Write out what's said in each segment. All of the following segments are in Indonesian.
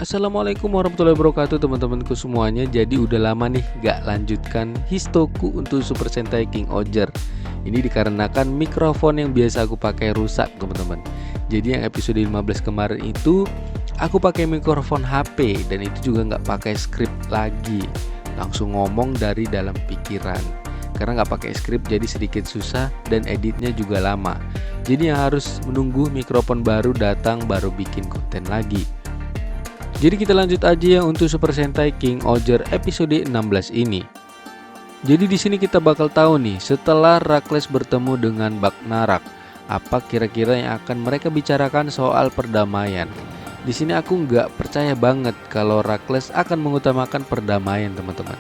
Assalamualaikum warahmatullahi wabarakatuh teman-temanku semuanya. Jadi udah lama nih gak lanjutkan histoku untuk Super Sentai King Oger. Ini dikarenakan mikrofon yang biasa aku pakai rusak teman-teman. Jadi yang episode 15 kemarin itu aku pakai mikrofon HP dan itu juga gak pakai skrip lagi. Langsung ngomong dari dalam pikiran. Karena gak pakai skrip jadi sedikit susah dan editnya juga lama. Jadi yang harus menunggu mikrofon baru datang baru bikin konten lagi. Jadi kita lanjut aja ya untuk Super Sentai King Oger episode 16 ini. Jadi di sini kita bakal tahu nih setelah Rakles bertemu dengan Bagnarak, apa kira-kira yang akan mereka bicarakan soal perdamaian. Di sini aku nggak percaya banget kalau Rakles akan mengutamakan perdamaian teman-teman.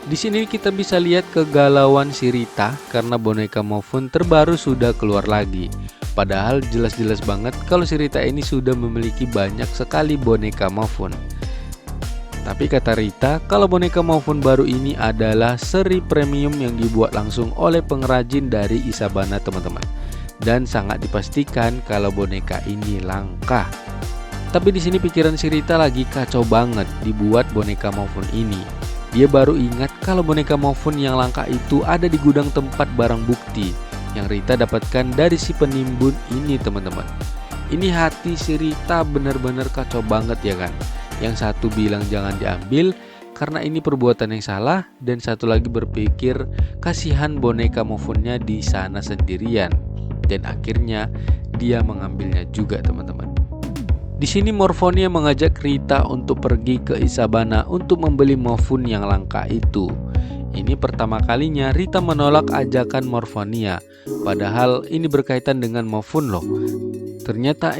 Di sini kita bisa lihat kegalauan si Rita karena boneka Mofun terbaru sudah keluar lagi. Padahal jelas-jelas banget kalau si Rita ini sudah memiliki banyak sekali boneka Mofun. Tapi kata Rita kalau boneka Mofun baru ini adalah seri premium yang dibuat langsung oleh pengrajin dari Isabana teman-teman. Dan sangat dipastikan kalau boneka ini langka. Tapi di sini pikiran si Rita lagi kacau banget dibuat boneka Mofun ini. Dia baru ingat kalau boneka Mofun yang langka itu ada di gudang tempat barang bukti yang Rita dapatkan dari si penimbun ini teman-teman. Ini hati si Rita bener-bener kacau banget ya kan. Yang satu bilang jangan diambil karena ini perbuatan yang salah, dan satu lagi berpikir kasihan boneka Mofunnya di sana sendirian. Dan akhirnya dia mengambilnya juga teman-teman. Di sini Morfonia mengajak Rita untuk pergi ke Isabana untuk membeli Mofun yang langka itu. Ini pertama kalinya Rita menolak ajakan Morfonia. Padahal ini berkaitan dengan Mofun loh. Ternyata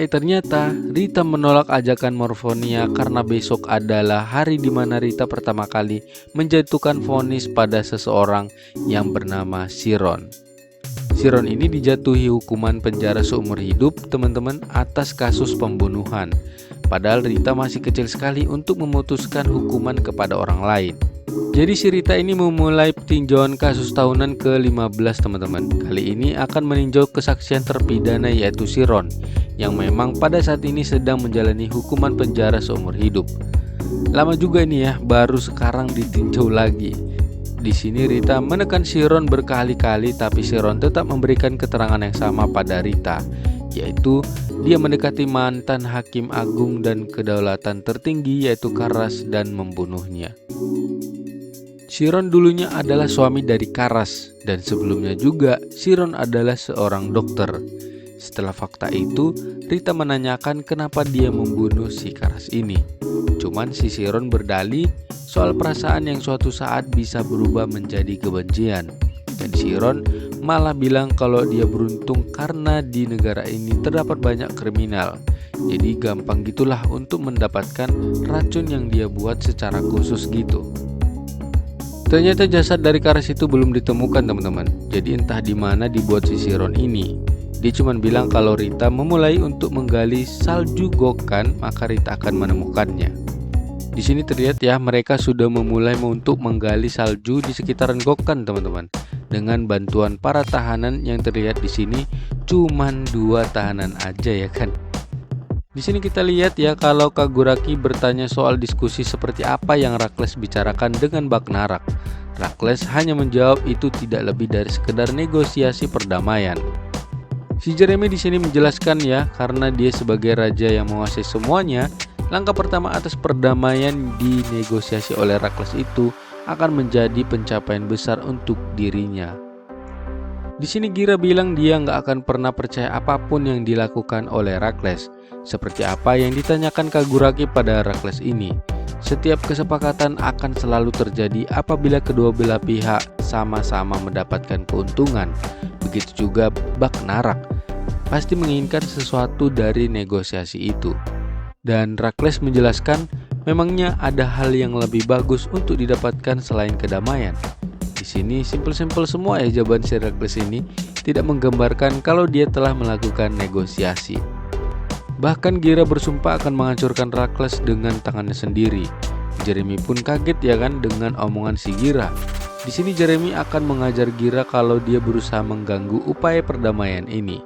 Rita menolak ajakan Morfonia karena besok adalah hari dimana Rita pertama kali menjatuhkan vonis pada seseorang yang bernama Chiron. Chiron ini dijatuhi hukuman penjara seumur hidup teman-teman atas kasus pembunuhan. Padahal Rita masih kecil sekali untuk memutuskan hukuman kepada orang lain. Jadi si Rita ini memulai peninjauan kasus tahunan ke-15 teman-teman. Kali ini akan meninjau kesaksian terpidana yaitu Chiron, yang memang pada saat ini sedang menjalani hukuman penjara seumur hidup. Lama juga ini ya, baru sekarang ditinjau lagi. Di sini Rita menekan Chiron berkali-kali, tapi Chiron tetap memberikan keterangan yang sama pada Rita, yaitu dia mendekati mantan hakim agung dan kedaulatan tertinggi yaitu Karas dan membunuhnya. Chiron dulunya adalah suami dari Karas dan sebelumnya juga Chiron adalah seorang dokter. Setelah fakta itu, Rita menanyakan kenapa dia membunuh si Karas ini. Cuman si Chiron berdalih soal perasaan yang suatu saat bisa berubah menjadi kebencian. Dan Chiron malah bilang kalau dia beruntung karena di negara ini terdapat banyak kriminal. Jadi gampang gitulah untuk mendapatkan racun yang dia buat secara khusus gitu. Ternyata jasad dari Karas itu belum ditemukan teman-teman. Jadi entah di mana dibuat si Chiron ini. Dia cuma bilang kalau Rita memulai untuk menggali salju Gokkan, maka Rita akan menemukannya. Di sini terlihat ya mereka sudah memulai untuk menggali salju di sekitaran Gokkan teman-teman. Dengan bantuan para tahanan yang terlihat di sini cuman 2 tahanan aja ya kan. Di sini kita lihat ya kalau Kaguraki bertanya soal diskusi seperti apa yang Rakles bicarakan dengan Bagnarak. Rakles hanya menjawab itu tidak lebih dari sekedar negosiasi perdamaian. Si Jeremy di sini menjelaskan ya karena dia sebagai raja yang menguasai semuanya, langkah pertama atas perdamaian dinegosiasi oleh Rakles itu akan menjadi pencapaian besar untuk dirinya. Di sini Gira bilang dia nggak akan pernah percaya apapun yang dilakukan oleh Rakles. Seperti apa yang ditanyakan Kaguraki pada Rakles ini. Setiap kesepakatan akan selalu terjadi apabila kedua belah pihak sama-sama mendapatkan keuntungan. Begitu juga Bagnarak pasti menginginkan sesuatu dari negosiasi itu. Dan Rakles menjelaskan memangnya ada hal yang lebih bagus untuk didapatkan selain kedamaian. Di sini simpel-simpel semua ya jawaban si Rakles ini, tidak menggambarkan kalau dia telah melakukan negosiasi. Bahkan Gira bersumpah akan menghancurkan Rakles dengan tangannya sendiri. Jeremy pun kaget ya kan dengan omongan si Gira. Di sini Jeremy akan mengajar Gira kalau dia berusaha mengganggu upaya perdamaian ini.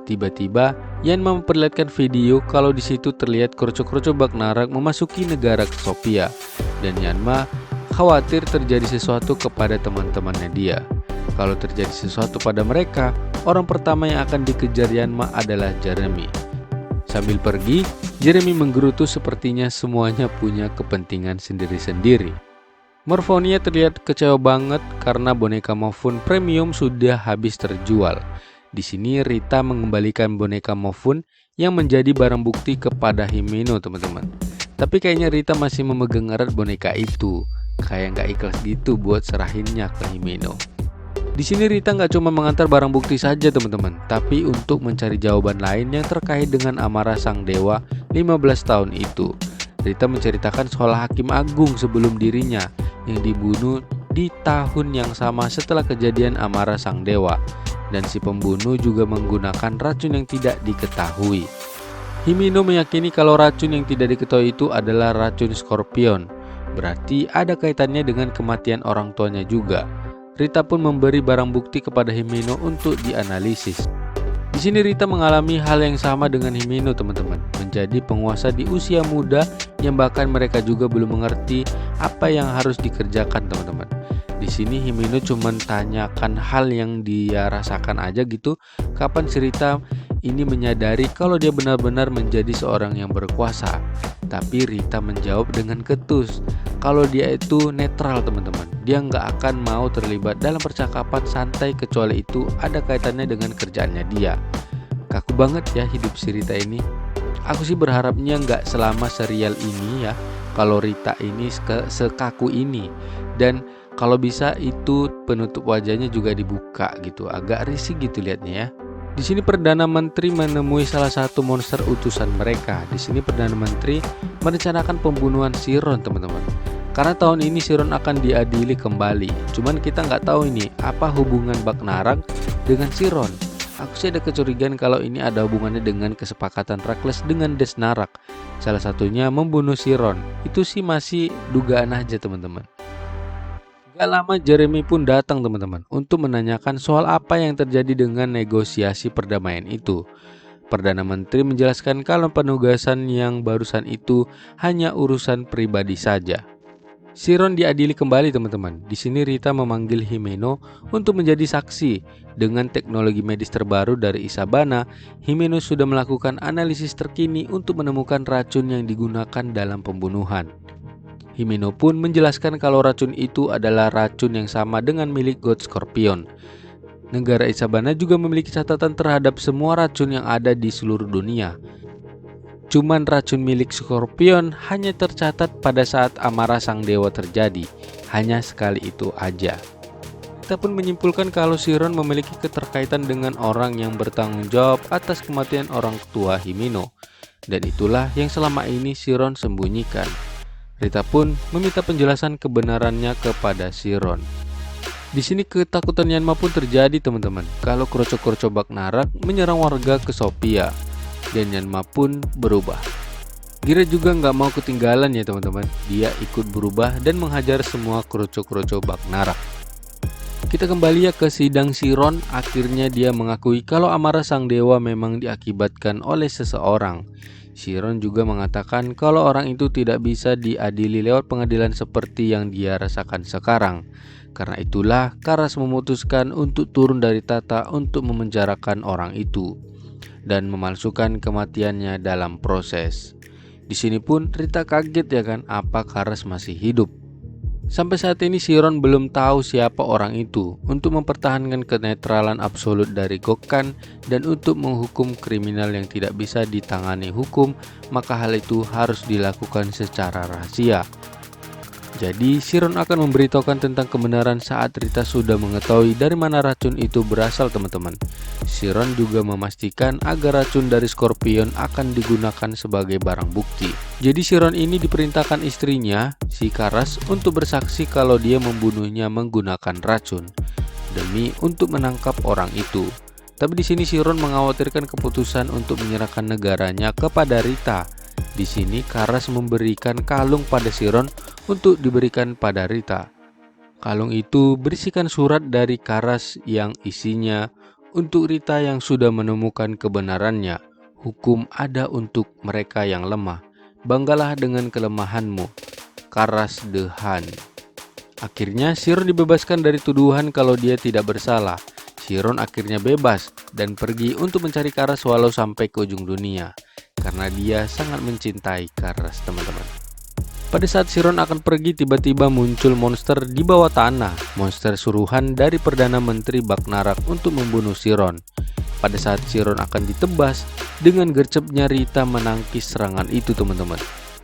Tiba-tiba Yanma memperlihatkan video kalau di situ terlihat kroco-kroco Bagnarak memasuki negara Kesopia, dan Yanma khawatir terjadi sesuatu kepada teman-temannya dia. Kalau terjadi sesuatu pada mereka, orang pertama yang akan dikejar Yanma adalah Jeremy. Sambil pergi, Jeremy menggerutu sepertinya semuanya punya kepentingan sendiri-sendiri. Morphonia terlihat kecewa banget karena boneka Mofun premium sudah habis terjual. Di sini Rita mengembalikan boneka Mofun yang menjadi barang bukti kepada Himeno, teman-teman. Tapi kayaknya Rita masih memegang erat boneka itu, kayak nggak ikhlas gitu buat serahinnya ke Himeno. Di sini Rita nggak cuma mengantar barang bukti saja, teman-teman, tapi untuk mencari jawaban lain yang terkait dengan amarah sang dewa 15 tahun itu. Rita menceritakan soal Hakim Agung sebelum dirinya yang dibunuh di tahun yang sama setelah kejadian amarah sang dewa, dan si pembunuh juga menggunakan racun yang tidak diketahui. Himeno meyakini kalau racun yang tidak diketahui itu adalah racun Scorpion, berarti ada kaitannya dengan kematian orang tuanya juga. Rita pun memberi barang bukti kepada Himeno untuk dianalisis. Di sini Rita mengalami hal yang sama dengan Himeno, teman-teman, menjadi penguasa di usia muda yang bahkan mereka juga belum mengerti apa yang harus dikerjakan, teman-teman. Di sini Himeno cuma tanyakan hal yang dia rasakan aja gitu. Kapan si Rita ini menyadari kalau dia benar-benar menjadi seorang yang berkuasa? Tapi Rita menjawab dengan ketus kalau dia itu netral, teman-teman. Dia nggak akan mau terlibat dalam percakapan santai kecuali itu ada kaitannya dengan kerjaannya dia. Kaku banget ya hidup si Rita ini. Aku sih berharapnya nggak selama serial ini ya, kalau Rita ini sekaku ini. Dan kalau bisa itu penutup wajahnya juga dibuka gitu, agak risih gitu liatnya ya. Di sini Perdana Menteri menemui salah satu monster utusan mereka. Di sini Perdana Menteri merencanakan pembunuhan Chiron, teman-teman. Karena tahun ini Chiron akan diadili kembali. Cuman kita nggak tahu ini apa hubungan Bagnarak dengan Chiron. Aku sih ada kecurigaan kalau ini ada hubungannya dengan kesepakatan Rakles dengan Desnarak. Salah satunya membunuh Chiron. Itu sih masih dugaan aja, teman-teman. Gak lama Jeremy pun datang, teman-teman, untuk menanyakan soal apa yang terjadi dengan negosiasi perdamaian itu. Perdana Menteri menjelaskan kalau penugasan yang barusan itu hanya urusan pribadi saja. Chiron diadili kembali, teman-teman. Di sini Rita memanggil Himeno untuk menjadi saksi. Dengan teknologi medis terbaru dari Isabana, Himeno sudah melakukan analisis terkini untuk menemukan racun yang digunakan dalam pembunuhan. Himeno pun menjelaskan kalau racun itu adalah racun yang sama dengan milik God Scorpion. Negara Isabana juga memiliki catatan terhadap semua racun yang ada di seluruh dunia. Cuman racun milik Scorpion hanya tercatat pada saat amarah sang dewa terjadi. Hanya sekali itu aja. Kita pun menyimpulkan kalau Chiron memiliki keterkaitan dengan orang yang bertanggung jawab atas kematian orang tua Himeno. Dan itulah yang selama ini Chiron sembunyikan. Rita pun meminta penjelasan kebenarannya kepada Chiron. Di sini ketakutan Yanma pun terjadi, teman-teman, kalau kroco-kroco Bagnarak menyerang warga Kesopia, dan Yanma pun berubah. Gira juga nggak mau ketinggalan ya, teman-teman. Dia ikut berubah dan menghajar semua kroco-kroco Bagnarak. Kita kembali ya ke sidang Chiron. Akhirnya dia mengakui kalau amarah sang dewa memang diakibatkan oleh seseorang. Chiron juga mengatakan kalau orang itu tidak bisa diadili lewat pengadilan seperti yang dia rasakan sekarang. Karena itulah Karas memutuskan untuk turun dari tahta untuk memenjarakan orang itu dan memalsukan kematiannya dalam proses. Di sini pun Rita kaget ya kan, apa Karas masih hidup. Sampai saat ini Chiron belum tahu siapa orang itu. Untuk mempertahankan kenetralan absolut dari Gokkan dan untuk menghukum kriminal yang tidak bisa ditangani hukum, maka hal itu harus dilakukan secara rahasia. Jadi Chiron akan memberitahukan tentang kebenaran saat Rita sudah mengetahui dari mana racun itu berasal, teman-teman. Chiron juga memastikan agar racun dari Scorpion akan digunakan sebagai barang bukti. Jadi Chiron ini diperintahkan istrinya, si Karas, untuk bersaksi kalau dia membunuhnya menggunakan racun demi untuk menangkap orang itu. Tapi di sini Chiron mengkhawatirkan keputusan untuk menyerahkan negaranya kepada Rita. Di sini Karas memberikan kalung pada Chiron untuk diberikan pada Rita. Kalung itu berisikan surat dari Karas yang isinya untuk Rita yang sudah menemukan kebenarannya, hukum ada untuk mereka yang lemah. Banggalah dengan kelemahanmu. Karas the Han. Akhirnya Chiron dibebaskan dari tuduhan kalau dia tidak bersalah. Chiron akhirnya bebas dan pergi untuk mencari Karas walau sampai ke ujung dunia, karena dia sangat mencintai Karas, teman-teman. Pada saat Chiron akan pergi, tiba-tiba muncul monster di bawah tanah, monster suruhan dari Perdana Menteri Bagnarak untuk membunuh Chiron. Pada saat Chiron akan ditebas, dengan gercepnya Rita menangkis serangan itu, teman-teman.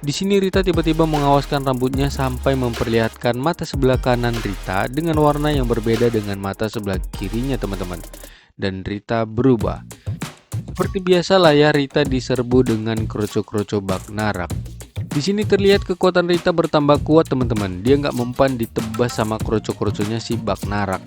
Di sini Rita tiba-tiba mengawaskan rambutnya sampai memperlihatkan mata sebelah kanan Rita dengan warna yang berbeda dengan mata sebelah kirinya, teman-teman. Dan Rita berubah. Seperti biasa lah ya, Rita diserbu dengan kroco-kroco Bagnarak. Di sini terlihat kekuatan Rita bertambah kuat, teman-teman. Dia nggak mempan ditebas sama kroco-kroconya si Bagnarak.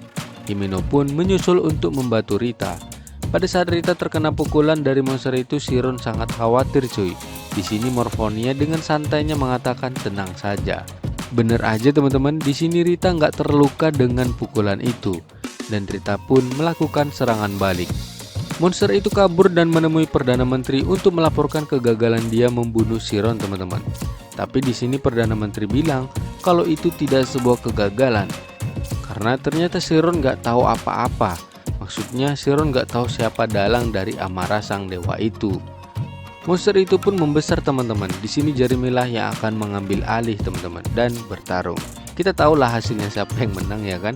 Himeno pun menyusul untuk membantu Rita. Pada saat Rita terkena pukulan dari monster itu, Chiron sangat khawatir, cuy. Di sini Morphonia dengan santainya mengatakan tenang saja. Bener aja, teman-teman. Di sini Rita nggak terluka dengan pukulan itu, dan Rita pun melakukan serangan balik. Monster itu kabur dan menemui Perdana Menteri untuk melaporkan kegagalan dia membunuh Chiron, teman-teman. Tapi di sini Perdana Menteri bilang kalau itu tidak sebuah kegagalan, karena ternyata Chiron nggak tahu apa-apa. Maksudnya Chiron nggak tahu siapa dalang dari amarah sang dewa itu. Monster itu pun membesar, teman-teman. Di sini Jeremiah yang akan mengambil alih, teman-teman, dan bertarung. Kita tahulah hasilnya siapa yang menang, ya kan?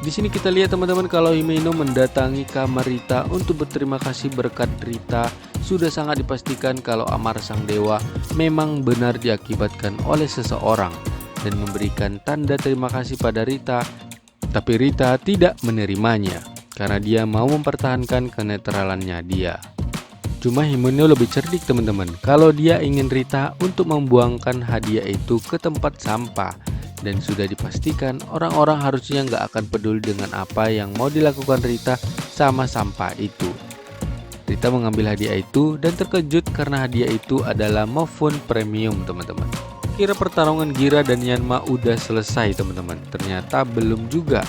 Di sini kita lihat, teman-teman, kalau Himeno mendatangi kamar Rita untuk berterima kasih berkat Rita. Sudah sangat dipastikan kalau amarah sang dewa memang benar diakibatkan oleh seseorang dan memberikan tanda terima kasih pada Rita. Tapi Rita tidak menerimanya karena dia mau mempertahankan kenetralannya dia. Cuma Himeno lebih cerdik, teman-teman. Kalau dia ingin Rita untuk membuangkan hadiah itu ke tempat sampah, dan sudah dipastikan orang-orang harusnya nggak akan peduli dengan apa yang mau dilakukan Rita sama sampah itu. Rita mengambil hadiah itu dan terkejut karena hadiah itu adalah Mofun Premium, teman-teman. Kira pertarungan Gira dan Yanma udah selesai, teman-teman. Ternyata belum juga.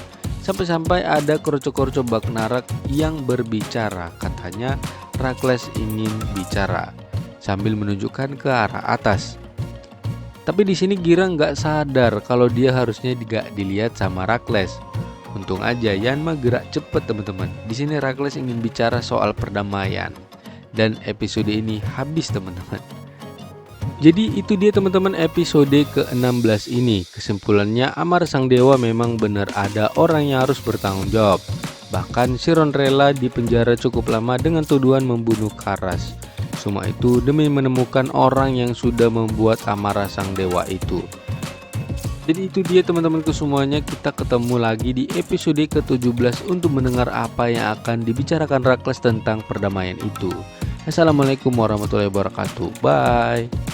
Sampai-sampai ada kroco-kroco Bagnarak yang berbicara. Katanya Rakles ingin bicara sambil menunjukkan ke arah atas. Tapi di sini Gira nggak sadar kalau dia harusnya nggak dilihat sama Rakles. Untung aja Yanma gerak cepet, teman-teman. Di sini Rakles ingin bicara soal perdamaian. Dan episode ini habis, teman-teman. Jadi itu dia, teman-teman, episode ke-16 ini. Kesimpulannya, amarah sang dewa memang benar ada orang yang harus bertanggung jawab. Bahkan Chiron rela dipenjara cukup lama dengan tuduhan membunuh Karas. Semua itu demi menemukan orang yang sudah membuat amarah sang dewa itu. Jadi itu dia, teman-temanku semuanya. Kita ketemu lagi di episode ke-17 untuk mendengar apa yang akan dibicarakan Rakles tentang perdamaian itu. Assalamualaikum warahmatullahi wabarakatuh. Bye.